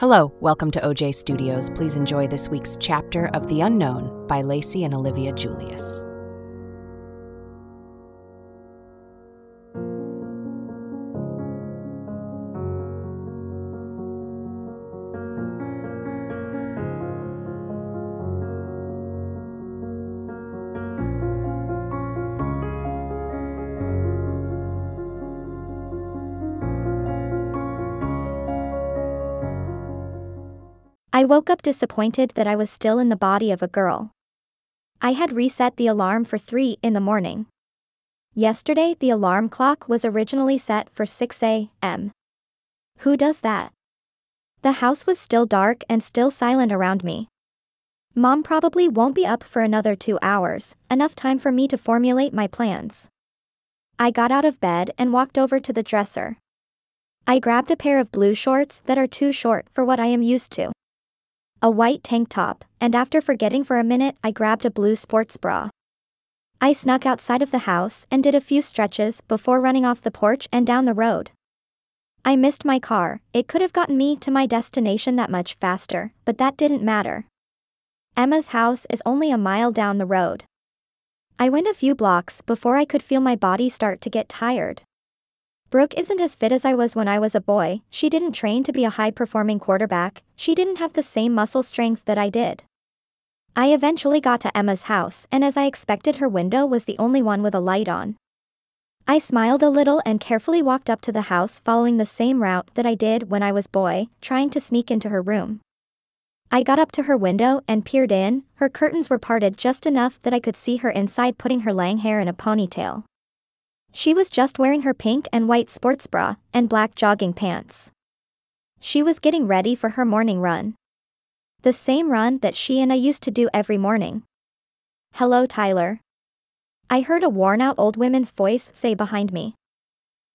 Hello, welcome to OJ Studios. Please enjoy this week's chapter of The Unknown by Lacey and Olivia Julius. I woke up disappointed that I was still in the body of a girl. I had reset the alarm for 3 in the morning. Yesterday, the alarm clock was originally set for 6 a.m. Who does that? The house was still dark and still silent around me. Mom probably won't be up for another 2 hours, enough time for me to formulate my plans. I got out of bed and walked over to the dresser. I grabbed a pair of blue shorts that are too short for what I am used to, a white tank top, and after forgetting for a minute, I grabbed a blue sports bra. I snuck outside of the house and did a few stretches before running off the porch and down the road. I missed my car. It could have gotten me to my destination that much faster, but that didn't matter. Emma's house is only a mile down the road. I went a few blocks before I could feel my body start to get tired. Brooke isn't as fit as I was when I was a boy. She didn't train to be a high-performing quarterback. She didn't have the same muscle strength that I did. I eventually got to Emma's house, and as I expected, her window was the only one with a light on. I smiled a little and carefully walked up to the house, following the same route that I did when I was boy, trying to sneak into her room. I got up to her window and peered in. Her curtains were parted just enough that I could see her inside, putting her long hair in a ponytail. She was just wearing her pink and white sports bra and black jogging pants. She was getting ready for her morning run. The same run that she and I used to do every morning. "Hello, Tyler," I heard a worn-out old woman's voice say behind me.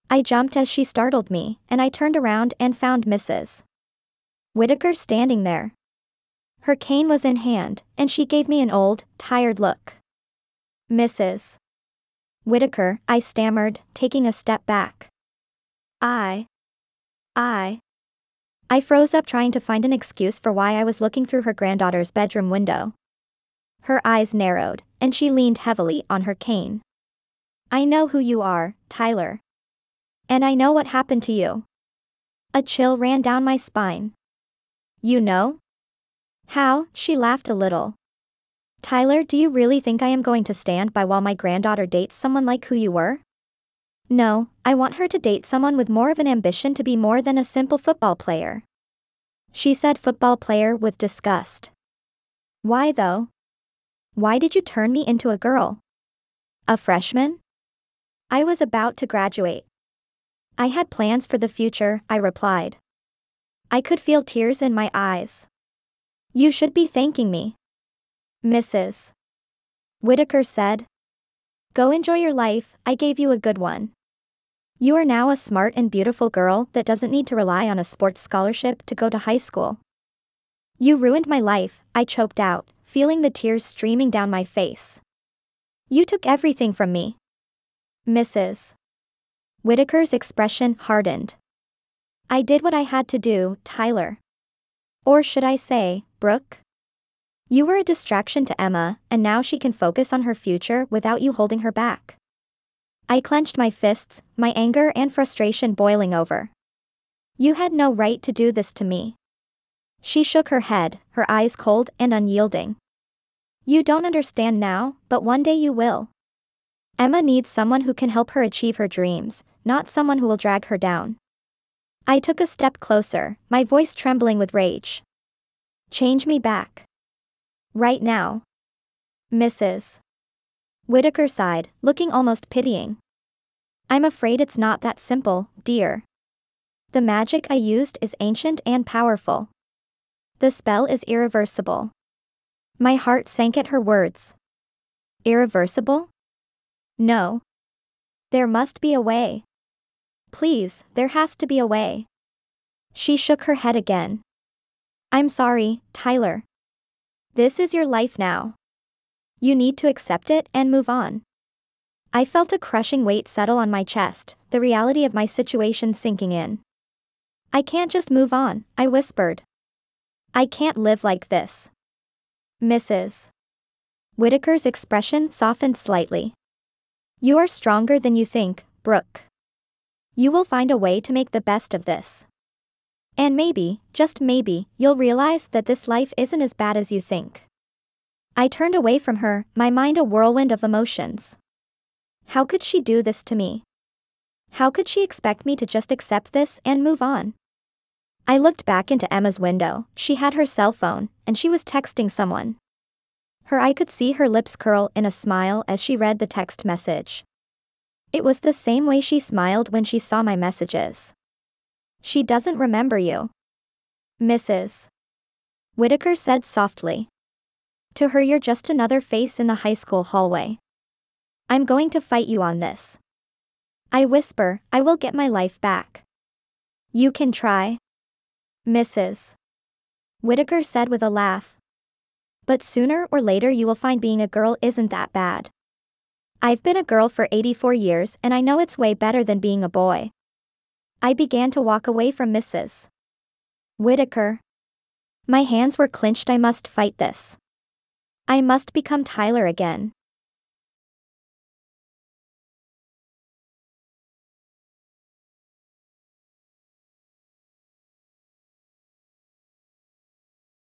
I jumped as she startled me, and I turned around and found Mrs. Whitaker standing there. Her cane was in hand, and she gave me an old, tired look. "Mrs. Whitaker," I stammered, taking a step back. I froze up, trying to find an excuse for why I was looking through her granddaughter's bedroom window. Her eyes narrowed, and she leaned heavily on her cane. "I know who you are, Tyler. And I know what happened to you." A chill ran down my spine. "You know? How?" She laughed a little. "Tyler, do you really think I am going to stand by while my granddaughter dates someone like who you were? No, I want her to date someone with more of an ambition, to be more than a simple football player." She said football player with disgust. "Why though? Why did you turn me into a girl? A freshman?" I was about to graduate. "I had plans for the future," I replied. I could feel tears in my eyes. "You should be thanking me," Mrs. Whitaker said. "Go enjoy your life. I gave you a good one. You are now a smart and beautiful girl that doesn't need to rely on a sports scholarship to go to high school." "You ruined my life," I choked out, feeling the tears streaming down my face. "You took everything from me." Mrs. Whitaker's expression hardened. "I did what I had to do, Tyler. Or should I say, Brooke? You were a distraction to Emma, and now she can focus on her future without you holding her back." I clenched my fists, my anger and frustration boiling over. "You had no right to do this to me." She shook her head, her eyes cold and unyielding. "You don't understand now, but one day you will. Emma needs someone who can help her achieve her dreams, not someone who will drag her down." I took a step closer, my voice trembling with rage. "Change me back. Right now." Mrs. Whitaker sighed, looking almost pitying. "I'm afraid it's not that simple, dear. The magic I used is ancient and powerful. The spell is irreversible." My heart sank at her words. Irreversible? No. There must be a way. Please, there has to be a way. She shook her head again. "I'm sorry, Tyler. This is your life now. You need to accept it and move on." I felt a crushing weight settle on my chest, the reality of my situation sinking in. "I can't just move on," I whispered. I can't live like this. Mrs. Whitaker's expression softened slightly. You are stronger than you think, Brooke. You will find a way to make the best of this. And maybe, just maybe, you'll realize that this life isn't as bad as you think. I turned away from her, my mind a whirlwind of emotions. How could she do this to me? How could she expect me to just accept this and move on? I looked back into Emma's window. She had her cell phone, and she was texting someone. I could see her lips curl in a smile as she read the text message. It was the same way she smiled when she saw my messages. She doesn't remember you. Mrs. Whitaker said softly. To her, you're just another face in the high school hallway. I'm going to fight you on this. I whisper, I will get my life back. You can try. Mrs. Whitaker said with a laugh. But sooner or later you will find being a girl isn't that bad. I've been a girl for 84 years and I know it's way better than being a boy. I began to walk away from Mrs. Whitaker. My hands were clenched. I must fight this. I must become Tyler again.